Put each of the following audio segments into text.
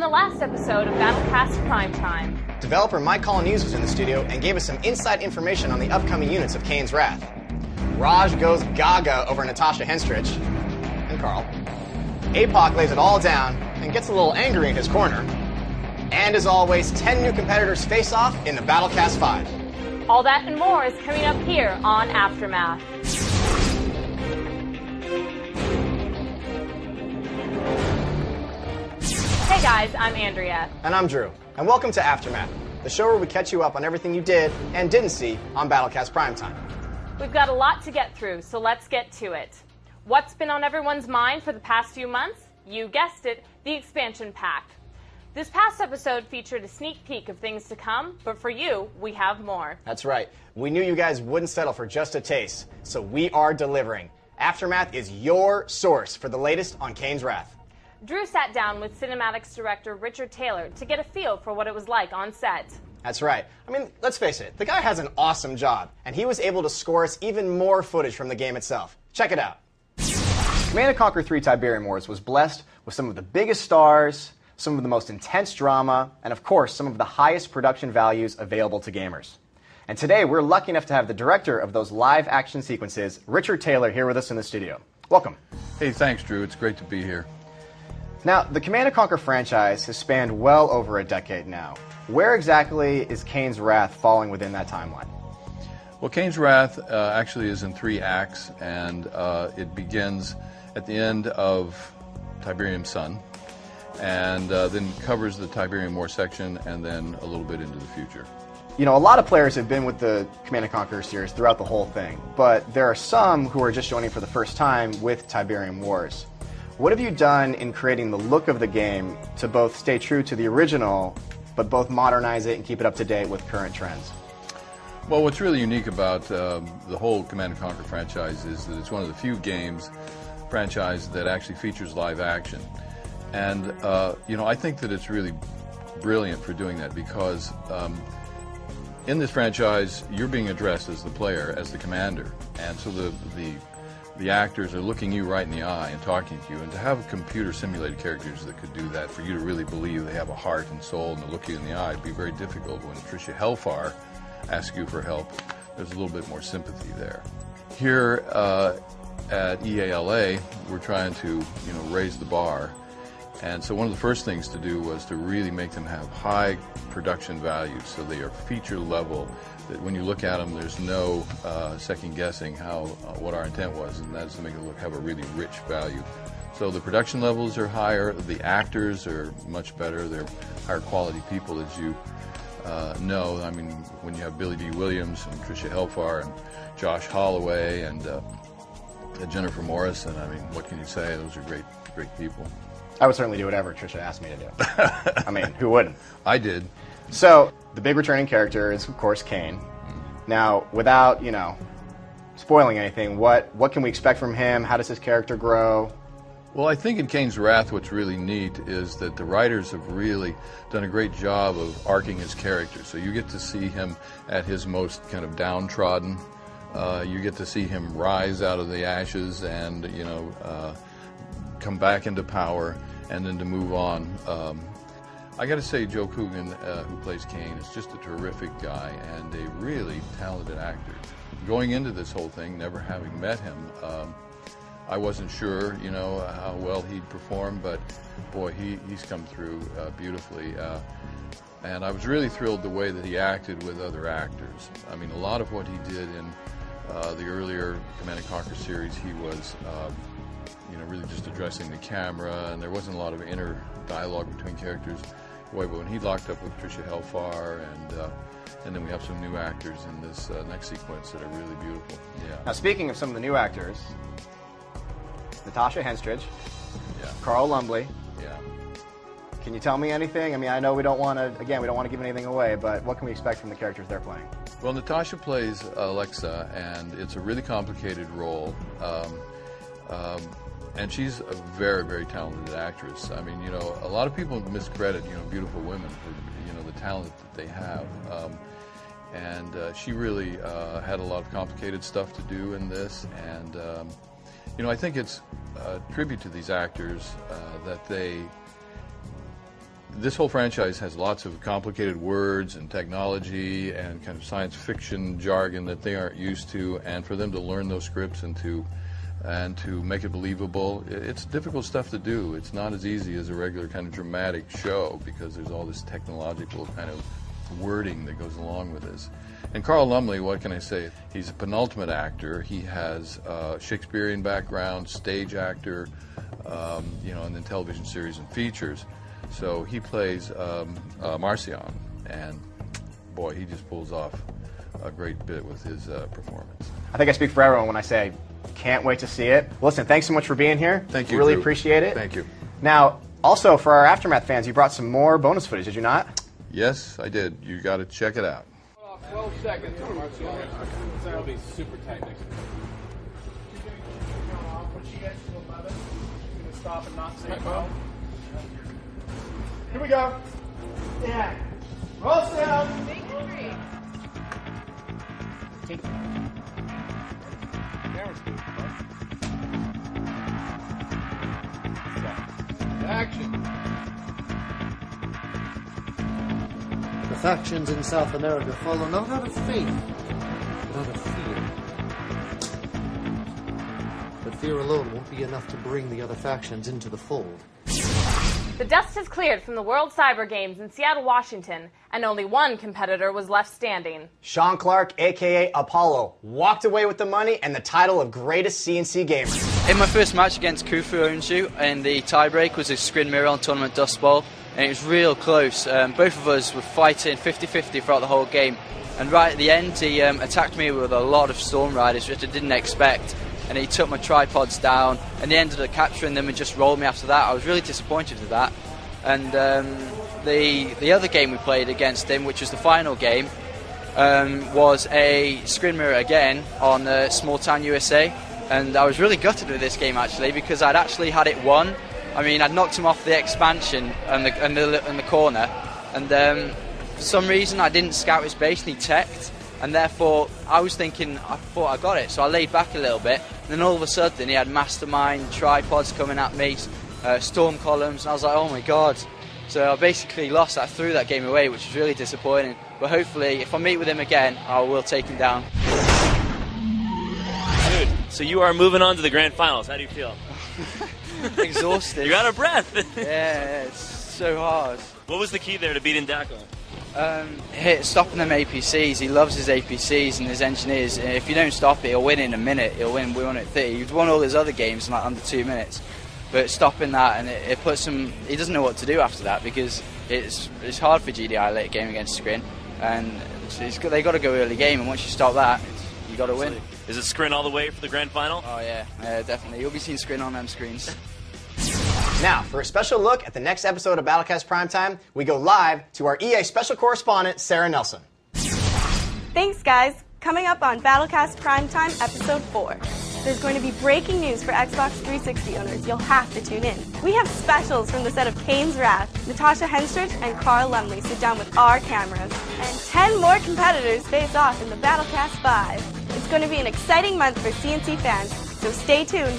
the last episode of Battlecast Primetime. Developer Mike Colonese was in the studio and gave us some inside information on the upcoming units of Kane's Wrath. Raj goes gaga over Natasha Henstridge and Carl. APOC lays it all down and gets a little angry in his corner. And as always, 10 new competitors face off in the Battlecast 5. All that and more is coming up here on Aftermath. Hey guys, I'm Andrea. And I'm Drew. And welcome to Aftermath, the show where we catch you up on everything you did and didn't see on Battlecast Primetime. We've got a lot to get through, so let's get to it. What's been on everyone's mind for the past few months? You guessed it, the expansion pack. This past episode featured a sneak peek of things to come, but for you, we have more. That's right. We knew you guys wouldn't settle for just a taste, so we are delivering. Aftermath is your source for the latest on Kane's Wrath. Drew sat down with cinematics director Richard Taylor to get a feel for what it was like on set. That's right. I mean, let's face it, the guy has an awesome job, and he was able to score us even more footage from the game itself. Check it out. Command & Conquer 3 Tiberium Wars was blessed with some of the biggest stars, some of the most intense drama, and of course, some of the highest production values available to gamers. And today, we're lucky enough to have the director of those live action sequences, Richard Taylor, here with us in the studio. Welcome. Hey, thanks, Drew. It's great to be here. Now, the Command & Conquer franchise has spanned well over a decade now. Where exactly is Kane's Wrath falling within that timeline? Well, Kane's Wrath actually is in 3 acts, and it begins at the end of Tiberium Sun, and then covers the Tiberium War section, and then a little bit into the future. You know, a lot of players have been with the Command & Conquer series throughout the whole thing, but there are some who are just joining for the first time with Tiberium Wars. What have you done in creating the look of the game to both stay true to the original, but both modernize it and keep it up to date with current trends? Well, what's really unique about the whole Command & Conquer franchise is that it's one of the few franchise that actually features live action. And, you know, I think that it's really brilliant for doing that because in this franchise, you're being addressed as the player, as the commander. And so the actors are looking you right in the eye and talking to you, and to have computer simulated characters that could do that, for you to really believe they have a heart and soul and to look you in the eye, would be very difficult. When Tricia Hellfire asks you for help, there's a little bit more sympathy there. Here at EALA, we're trying to, you know, raise the bar, and so one of the first things to do was to really make them have high production values, so they are feature level, that when you look at them, there's no second guessing what our intent was, and that is to make it have a really rich value. So the production levels are higher, the actors are much better, they're higher quality people, as you know. I mean, when you have Billy D. Williams and Tricia Hellfire and Josh Holloway and Jennifer Morrison, I mean, what can you say? Those are great people. I would certainly do whatever Tricia asked me to do. I mean, who wouldn't? I did. So, the big returning character is, of course, Kane. Now, without, you know, spoiling anything, what can we expect from him? How does his character grow? Well, I think in Kane's Wrath what's really neat is that the writers have really done a great job of arcing his character. So you get to see him at his most kind of downtrodden. You get to see him rise out of the ashes and, you know, come back into power and then to move on. I got to say, Joe Coogan, who plays Kane, is just a terrific guy and a really talented actor. Going into this whole thing, never having met him, I wasn't sure, you know, how well he'd perform, but boy, he's come through beautifully. And I was really thrilled the way that he acted with other actors. I mean, a lot of what he did in the earlier Command & Conquer series, he was, you know, really just addressing the camera, and there wasn't a lot of inner dialogue between characters. Boy, but when he locked up with Tricia Hellfire, and then we have some new actors in this next sequence that are really beautiful. Yeah. Now, speaking of some of the new actors, Natasha Henstridge, yeah. Carl Lumbly. Yeah. Can you tell me anything? I mean, I know we don't want to give anything away, but what can we expect from the characters they're playing? Well, Natasha plays Alexa, and it's a really complicated role. And she's a very, very talented actress. I mean, you know, a lot of people miscredit, you know, beautiful women for, you know, the talent that they have. And she really had a lot of complicated stuff to do in this. And, you know, I think it's a tribute to these actors that they this whole franchise has lots of complicated words and technology and kind of science fiction jargon that they aren't used to, and for them to learn those scripts and to make it believable, it's difficult stuff to do. It's not as easy as a regular kind of dramatic show because there's all this technological kind of wording that goes along with this. And Carl Lumbly, what can I say? He's a penultimate actor. He has Shakespearean background, stage actor, you know, and then television series and features. So he plays Marcion, and boy, he just pulls off a great bit with his performance. I think I speak for everyone when I say can't wait to see it. Listen, thanks so much for being here. Thank you, Really Drew. appreciate it. Thank you. Now, also for our Aftermath fans, you brought some more bonus footage, did you not? Yes, I did. You got to check it out. 12 seconds. It'll be super tight next week. When she gets to 11, she's going to stop and not say go. Here we go. Yeah. Roll sound. Make it free. Camera's good. Action. The factions in South America follow not out of faith, but out of fear. But fear alone won't be enough to bring the other factions into the fold. The dust has cleared from the World Cyber Games in Seattle, Washington, and only one competitor was left standing. Sean Clark, a.k.a. Apollo, walked away with the money and the title of greatest CNC gamer. In my first match against Kufu Onshu, and the tiebreak was a screen mirror on Tournament Dust Bowl, and it was real close. Both of us were fighting 50-50 throughout the whole game, and right at the end he attacked me with a lot of Storm Riders, which I didn't expect, and he took my tripods down, and he ended up capturing them and just rolled me after that. I was really disappointed with that. And the other game we played against him, which was the final game, was a screen mirror again on Small Town USA, and I was really gutted with this game actually because I'd actually had it won. I mean, I'd knocked him off the expansion and the corner, and for some reason I didn't scout his base and he teched, and therefore I thought I got it, so I laid back a little bit, and then all of a sudden he had Mastermind tripods coming at me, storm columns, and I was like, oh my god. So I basically lost that, threw that game away, which was really disappointing, but hopefully if I meet with him again I will take him down. Dude, so you are moving on to the grand finals. How do you feel? Exhausted. You're out of breath. Yeah, it's so hard. What was the key there to beating Daco? Stopping them APCs. He loves his APCs and his engineers. If you don't stop it, he'll win in a minute. He'll win. We won at 30. He's won all his other games in like under 2 minutes. But stopping that, and it puts him. He doesn't know what to do after that because it's hard for GDI late game against Scrin, and they got to go early game. And once you stop that, you got to win. Is it Scrin all the way for the grand final? Oh yeah, definitely. You'll be seeing Scrin on them screens. Now, for a special look at the next episode of Battlecast Primetime, we go live to our EA special correspondent, Sarah Nelson. Thanks, guys. Coming up on Battlecast Primetime Episode 4. There's going to be breaking news for Xbox 360 owners. You'll have to tune in. We have specials from the set of Kane's Wrath. Natasha Henstridge and Carl Lumley sit down with our cameras. And 10 more competitors face off in the Battlecast 5. It's going to be an exciting month for CNC fans, so stay tuned.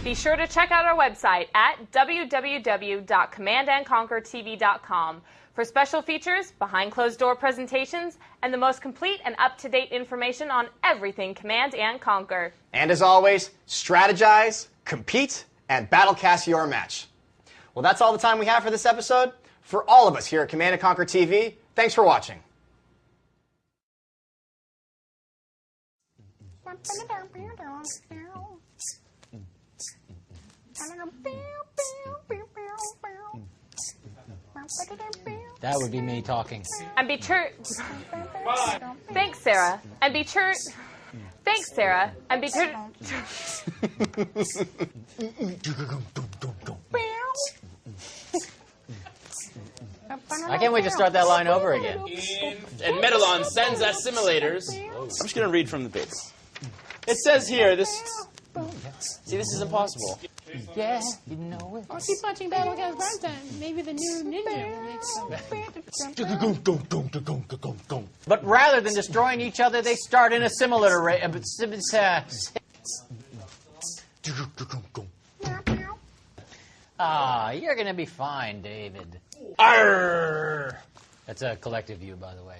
Be sure to check out our website at www.commandandconquertv.com for special features, behind closed door presentations, and the most complete and up-to-date information on everything Command and Conquer. And as always, strategize, compete, and battlecast your match. Well, that's all the time we have for this episode. For all of us here at Command & Conquer TV, thanks for watching. That would be me talking. And be sure... Thanks, Sarah. And be sure... Thanks, Sarah. And be sure... I can't wait to start that line over again. And Metalon sends us simulators. I'm just going to read from the paper. It says here, this... See, this is impossible. Yeah, you know it. I'll keep watching Battlecast Primetime. Maybe the new ninja will make some. But rather than destroying each other, they start in a similar array. You're gonna be fine, David. Arr! That's a collective view, by the way.